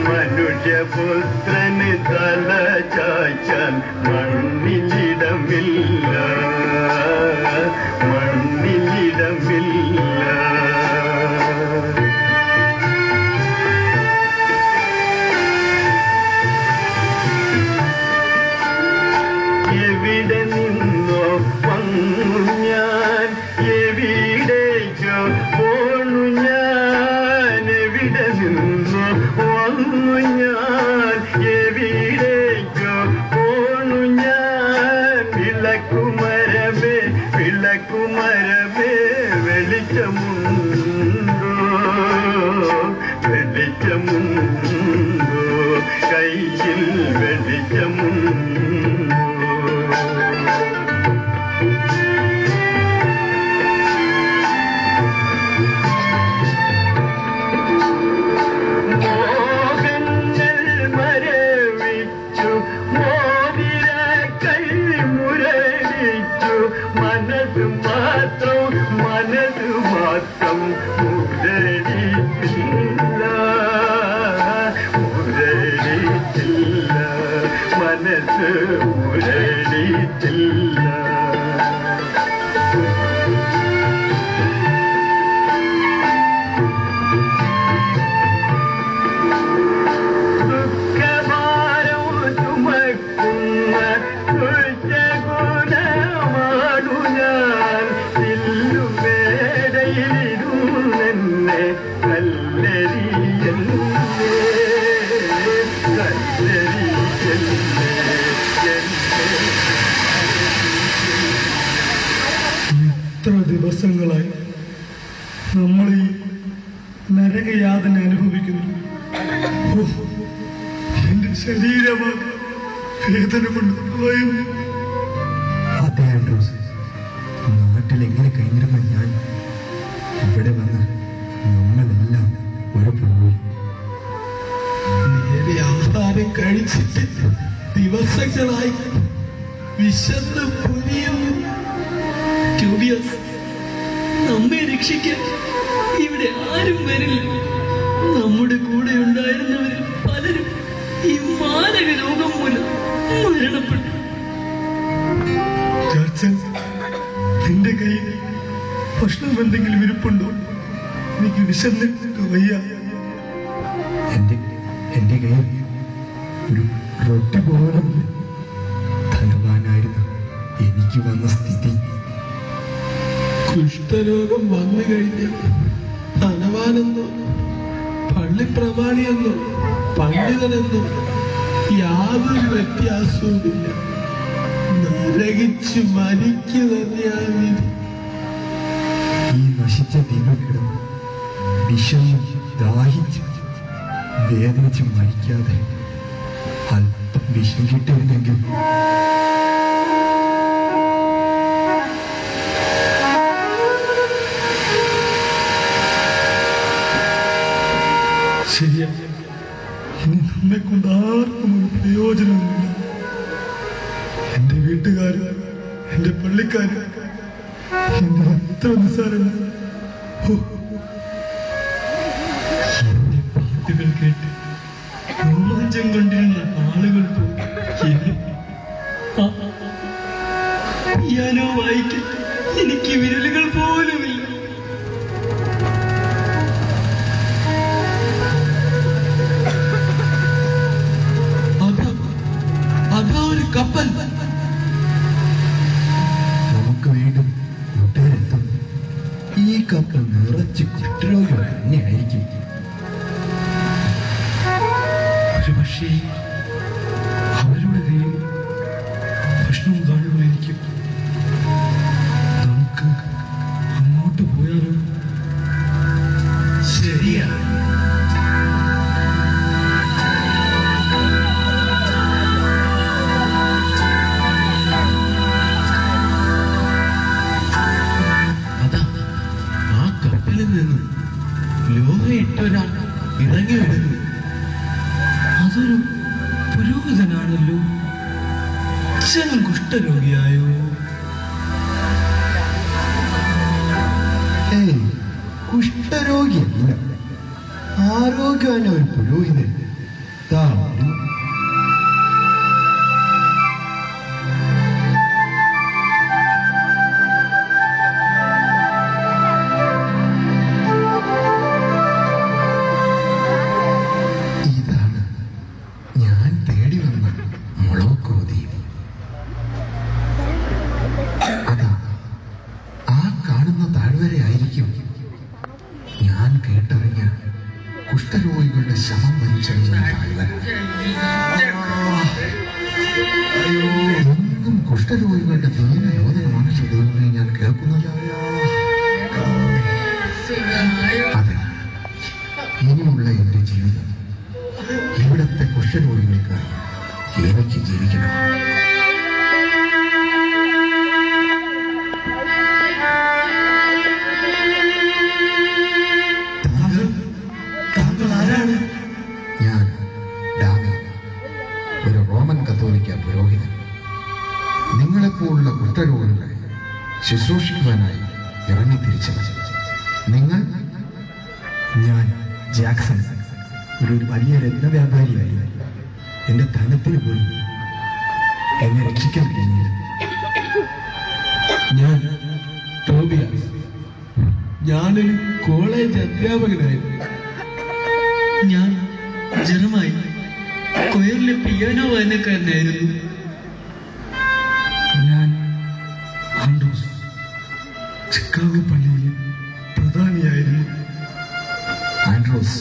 മനുഷ്യപുത്രന് തല ചായ്ച്ചാൻ മണ്ണിലിടമില്ല, മണ്ണിലിടമില്ല. എവിടെ നിന്നോ വന്നു ഞാൻ, എവിടേക്കോ പോണു ഞാൻ, എവിടെ നിന്നോ വന്നു ഞാൻ, എവിടേക്കോ പോണു ഞാൻ. വിളക്കുമരമേ വിളക്കുമരമേ വെളിച്ചമുണ്ടോ, വെളിച്ചമുണ്ടോ, കയ്യിൽ വെളിച്ചമുണ്ടോ. മനത് മാത്രം മുരടിച്ചില്ല, മുരടിച്ചില്ല, മനസ് മുരടിച്ചില്ല. ദുഃഖഭാരം ചുമക്കുന്ന ദുർജഗുണമാണു ഞാൻ, ിരുന്നെ കല്ലരിയല്ലേ, കല്ലരിയല്ലേ. എത്ര ദിവസങ്ങളായി നമ്മൾ ഈ നരകയാതന അനുഭവിക്കുന്നു. എന്റെ ശരീരമാണ് വേദന കൊണ്ട് പറയുന്നു. അതെ ആൻഡ്രൂസ്, നാട്ടിലെങ്ങനെ കഴിഞ്ഞിരുന്ന ഞാൻ ഇവിടെ വന്ന് നമ്മളെല്ലാം ഒരു പോയി. നേരെ ആഹാരം കഴിച്ചിട്ട് ദിവസങ്ങളായി വിശന്ന് പൊരിയുന്നു. നമ്മെ രക്ഷിക്കാൻ ഇവിടെ ആരും വരില്ല. നമ്മുടെ കൂടെ ഉണ്ടായിരുന്നവരിൽ പലരും ഈ മാരക രോഗം മൂലം മരണപ്പെട്ടു. നിന്റെ കയ്യിൽ ഭക്ഷണം എന്തെങ്കിലും ഇരിപ്പുണ്ടോ? എനിക്ക് വിശന്നിട്ട് വയ്യ. എന്റെ കയ്യിൽ ഒരു റൊട്ടി പോലും. ധനവാനായിരുന്നു എനിക്ക് വന്ന സ്ഥിതി. കുഷ്ഠരോഗം വന്നു കഴിഞ്ഞ് ധനവാനെന്നോ പള്ളിപ്രമാണിയെന്നോ പണ്ഡിതനെന്നോ യാതൊരു വ്യത്യാസവുമില്ല. നരകിച്ചു മരിക്കുക തന്നെയാണ് വിധി. ഈ നശിച്ച ദൈവകിടം വിഷമം ദാഹിച്ച് വേദനിച്ച് മരിക്കാതെ അല്പം വിഷം കിട്ടിയിരുന്നെങ്കിൽ. ശരിയാ, ഇനി നമ്മെ കൊണ്ട് ആർക്കും ഒരു പ്രയോജനമില്ല. എന്റെ വീട്ടുകാര്, എന്റെ പള്ളിക്കാര് എന്നെ എത്ര നിസ്സാരമാണ്. എന്റെ പാട്ടുകൾ കേട്ട് രോമാഞ്ചം കൊണ്ടിരുന്ന ആളുകൾ പിയാനോ വായിക്കാൻ എനിക്ക് വിരലുകൾ പോലുമില്ല. അതാ ഒരു കപ്പൽ. നമുക്ക് വീണ്ടും കൂട്ടുകാരെത്തും. ഈ കപ്പൽ നിറച്ച് കുഷ്ഠരോഗികൾ തന്നെയായിരിക്കും. ഒരു പക്ഷേ അവരുടെ ആണല്ലോ, അച്ഛനും കുഷ്ഠരോഗിയായോ? ഏയ്, കുഷ്ഠരോഗിയല്ല, ആരോഗ്യവാന ഒരു പുരോഹിതൻ. താ വരൂ. ഇതാണ് ഞാൻ തേടി വന്ന മൊളോക്കോ ദേവി. അതാ ആ കാണുന്ന താഴ്വരയായിരിക്കും ഞാൻ കേട്ടറിഞ്ഞ കുഷ്ഠരോഗികളുടെ ശവം വലിച്ചെറിയുന്ന താഴ്വര. എന്നും കുഷ്ഠരോഗികളുടെ ദീനരോധനമാണല്ലോ ദൈവമേ ഞാൻ കേൾക്കുന്നത്. അതെ, ഇനിയുള്ള എന്റെ ജീവിതം ഇവിടത്തെ കുഷ്ഠരോഗികൾക്ക് എനിക്ക് ജീവിക്കണം. താങ്കൾ ആരാണ്? ഞാൻ ഡാമിയൻ, ഒരു റോമൻ കത്തോലിക്ക പുരോഹിതൻ. നിങ്ങളെപ്പോലുള്ള കുഷ്ഠരോഗികളെ ശുശ്രൂഷിക്കുവാനായി ഇറങ്ങിത്തിരിച്ചത്. നിങ്ങൾ? ഞാൻ ജാക്സൺ, ഒരു വലിയ രത്നവ്യാപാരിയായിരുന്നു. എൻ്റെ ധനത്തിന് പോലും എന്നെ രക്ഷിക്കാൻ കഴിഞ്ഞില്ല. ഞാൻ ടോബിയാസ്, ഞാനൊരു കോളേജ് അധ്യാപകനായിരുന്നു. ഞാൻ ജർമായി, കൊയറിലെ പിയാനോ വായനക്കാരനായിരുന്നു. ഞാൻ ആൻഡ്രൂസ്, ചിക്കാഗോ പള്ളിയിലെ പ്രധാനിയായിരുന്നു. ആൻഡ്രോസ്,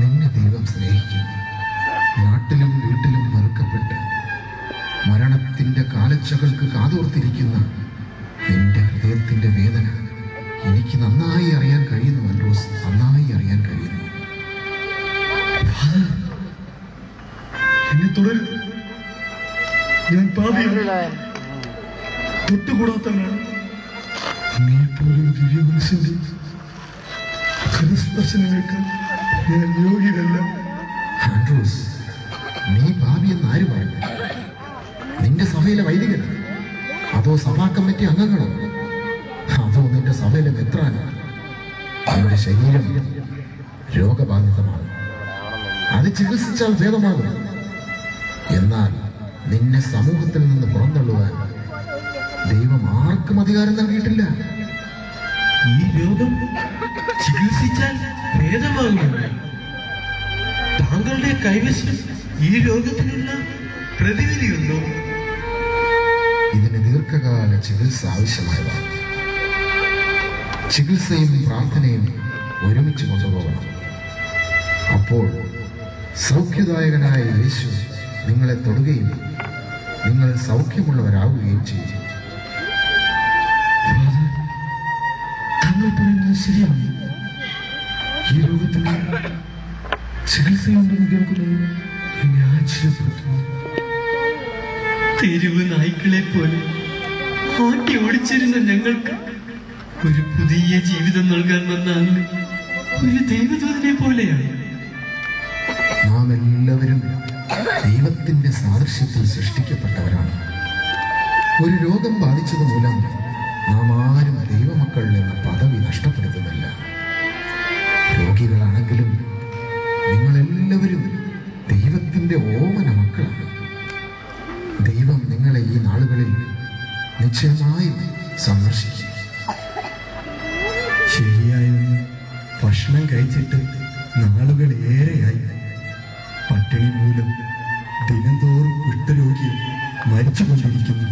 നിന്നെ ദൈവം സ്നേഹിക്കും. നാട്ടിലും വീട്ടിലും വെറുക്കപ്പെട്ട് മരണത്തിന്റെ കാലച്ചകൾക്ക് കാതോർത്തിരിക്കുന്ന നിന്റെ ഹൃദയത്തിന്റെ വേദന എനിക്ക് നന്നായി അറിയാൻ കഴിയുന്നു. ആൻഡ്രോസ്, നന്നായി അറിയാൻ കഴിയുന്നു. എന്നെ തുടരുത്, ഞാൻ പാപിയാണ്, തൊട്ടുകൂടാത്തവനാണ്. അങ്ങേപ്പോലൊരു ദിവ്യ മനുഷ്യന്റെ കരസ്പർശനമേക്കാൻ ഞാൻ യോഗ്യനല്ല. ആൻഡ്രോസ്, നീ പാപിയെന്ന് ആര് പറഞ്ഞു? നിന്റെ സഭയിലെ വൈദികൻ, അതോ സഭാ കമ്മിറ്റി അംഗങ്ങളോ, അതോ നിന്റെ സഭയിലെ മെത്രാനോ? നിന്റെ ശരീരം രോഗബാധിതമാണ്, അത് ചികിത്സിച്ചാൽ ഭേദമാകും. എന്നാൽ നിന്നെ സമൂഹത്തിൽ നിന്ന് പുറന്തള്ളുവാൻ ദൈവം ആർക്കും അധികാരം നൽകിയിട്ടില്ല. ഈ രോഗം ചികിത്സിച്ചാൽ ഭേദമാകുമോ? താങ്കളുടെ കൈവശം ഈ രോഗത്തിനുള്ള പ്രതിവിധിയുണ്ടോ? ഇതിന് ദീർഘകാല ചികിത്സ ആവശ്യമായതാണ്. ചികിത്സയും പ്രാർത്ഥനയും ഒരുമിച്ച് കൊണ്ടുപോകണം. അപ്പോൾ സൗഖ്യദായകനായ യേശു നിങ്ങളെ തൊടുകയും നിങ്ങൾ സൗഖ്യമുള്ളവരാകുകയും ചെയ്യും. താങ്കൾ പറയുന്നത് ശരിയാണ്. ഈ രോഗത്തിന് ചികിത്സയുണ്ടെന്ന് കേൾക്കുന്നത് എന്നെ ആശ്ചര്യപ്പെടുത്തുന്നു. തെരുവ് നായ്ക്കളെ പോലെ ആട്ടി ഓടിച്ചിരുന്ന ഞങ്ങൾക്ക് ഒരു പുതിയ ജീവിതം നൽകാൻ വന്ന അങ്ങ് ഒരു ദൈവദൂതനെ പോലെയാണ്. നാം എല്ലാവരും ദൈവത്തിന്റെ സാദൃശ്യത്തിൽ സൃഷ്ടിക്കപ്പെട്ടവരാണ്. ഒരു രോഗം ബാധിച്ചത് മൂലം നാം ആരും ദൈവമക്കൾ എന്ന പദവി നഷ്ടപ്പെടുത്തുന്നില്ല. രോഗികളാണെങ്കിലും നിങ്ങളെല്ലാവരും ദൈവത്തിന്റെ ഓമന മക്കളാണ്. ദൈവം നിങ്ങളെ ഈ നാളുകളിൽ നിശ്ചയമായും സന്ദർശിക്കും. ശരിയായൊന്ന് ഭക്ഷണം കഴിച്ചിട്ട് നാളുകൾ ഏറെയായി. പട്ടിണി മൂലം ദിനംതോറും കുഷ്ഠരോഗികൾ മരിച്ചുകൊണ്ടിരിക്കുന്നു.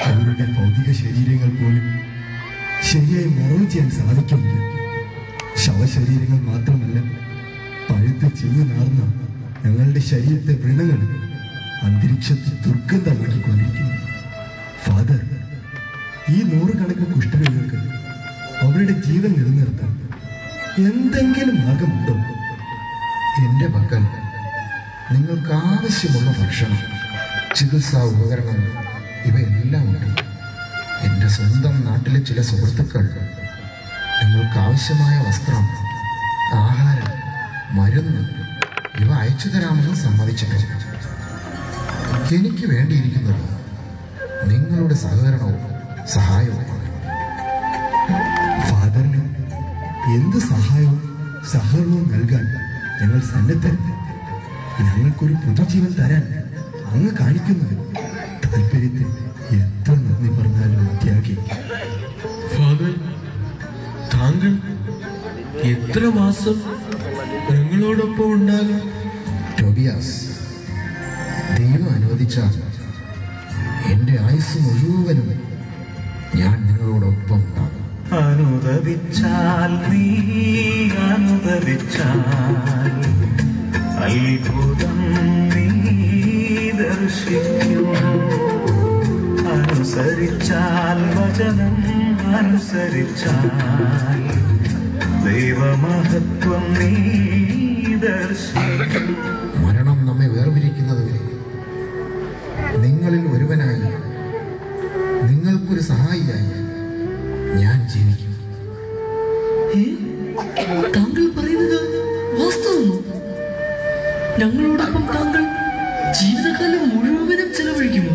അവരുടെ ഭൗതിക ശരീരങ്ങൾ പോലും ശരിയായി മറവ് ചെയ്യാൻ സാധിക്കുന്നില്ല. ശവശരീരങ്ങൾ മാത്രമല്ല, പഴുത്ത് ചീഞ്ഞു നാർന്ന ഞങ്ങളുടെ ശരീരത്തെ വ്രണങ്ങൾ അന്തരീക്ഷത്തിൽ ദുർഗന്ധമാക്കിക്കൊണ്ടിരിക്കുന്നു. ഫാദർ, ഈ നൂറുകണക്കിന് കുഷ്ഠരോഗികൾക്ക് അവരുടെ ജീവൻ നിലനിർത്താൻ എന്തെങ്കിലും മാർഗമുണ്ടോ? എന്റെ പക്കൽ നിങ്ങൾക്ക് ആവശ്യമുള്ള ഭക്ഷണം, ചികിത്സാ ഉപകരണങ്ങൾ ഇവയെല്ലാം ഉണ്ട്. എൻ്റെ സ്വന്തം നാട്ടിലെ ചില സുഹൃത്തുക്കൾ നിങ്ങൾക്ക് ആവശ്യമായ വസ്ത്രം, ആഹാരം, മരുന്ന് ഇവ അയച്ചു തരാമെന്ന് സമ്മതിച്ചിട്ടുണ്ട്. എനിക്ക് വേണ്ടിയിരിക്കുന്നത് നിങ്ങളുടെ സഹകരണവും സഹായവുമാണ്. ഫാദറിന് എന്ത് സഹകരണവും നൽകാൻ ഞങ്ങൾ സന്നദ്ധരാണ്. ഞങ്ങൾക്കൊരു പുതുജീവൻ തരാൻ അങ്ങ് കാണിക്കുന്നത് താല്പര്യത്തിൽ എത്ര നന്ദി പറഞ്ഞാലും മതിയാകെ. ഫാദർ, താങ്കൾ എത്ര മാസം ഞങ്ങളോടൊപ്പം ഉണ്ടാകും? ടോബിയാസ്, ദൈവം അനുവദിച്ചാൽ എന്റെ ആയുസ് മുഴുവനും ഞാൻ നിങ്ങളോടൊപ്പം ഉണ്ടാകും. അനുദവിച്ചാൽ നീ അനുദവിച്ചാൽ അത്ഭുതം നീ ദർശിക്കും. അനുസരിച്ചാൽ വചനം അനുസരിച്ചാൽ ദൈവമഹത്വം നീ ദർശിക്കും. മരണം നമ്മെ വേർപിരിക്കുന്നത് വരെ നിങ്ങളിൽ ഒരുവനായി, നിങ്ങൾക്കൊരു സഹായിയായി ഞാൻ ജീവിക്കും. താങ്കൾ പറയുന്നത് വാസ്തവമോ? ഞങ്ങളോടൊപ്പം താങ്കൾ ജീവിതകാലം മുഴുവനും ചെലവഴിക്കുമോ?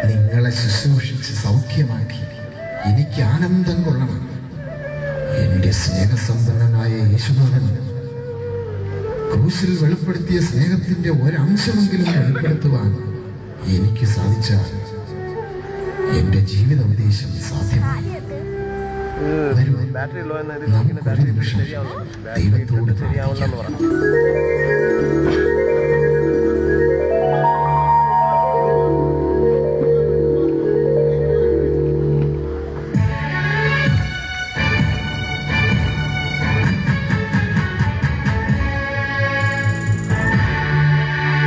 നിങ്ങളെ ശുശ്രൂഷിച്ച് സൗഖ്യമാക്കി എനിക്ക് ആനന്ദം കൊള്ളണം. എന്റെ സ്നേഹസമ്പന്നനായ യേശുനാഥൻ ക്രൂശിൽ വെളിപ്പെടുത്തിയ സ്നേഹത്തിന്റെ ഒരംശമെങ്കിലും വെളിപ്പെടുത്തുവാൻ എനിക്ക് സാധിച്ചാൽ എന്റെ ജീവിത ഉദ്ദേശം സാധ്യമായി. നമുക്കൊരു നിമിഷം ദൈവത്തോട് പ്രാർത്ഥിക്കാം.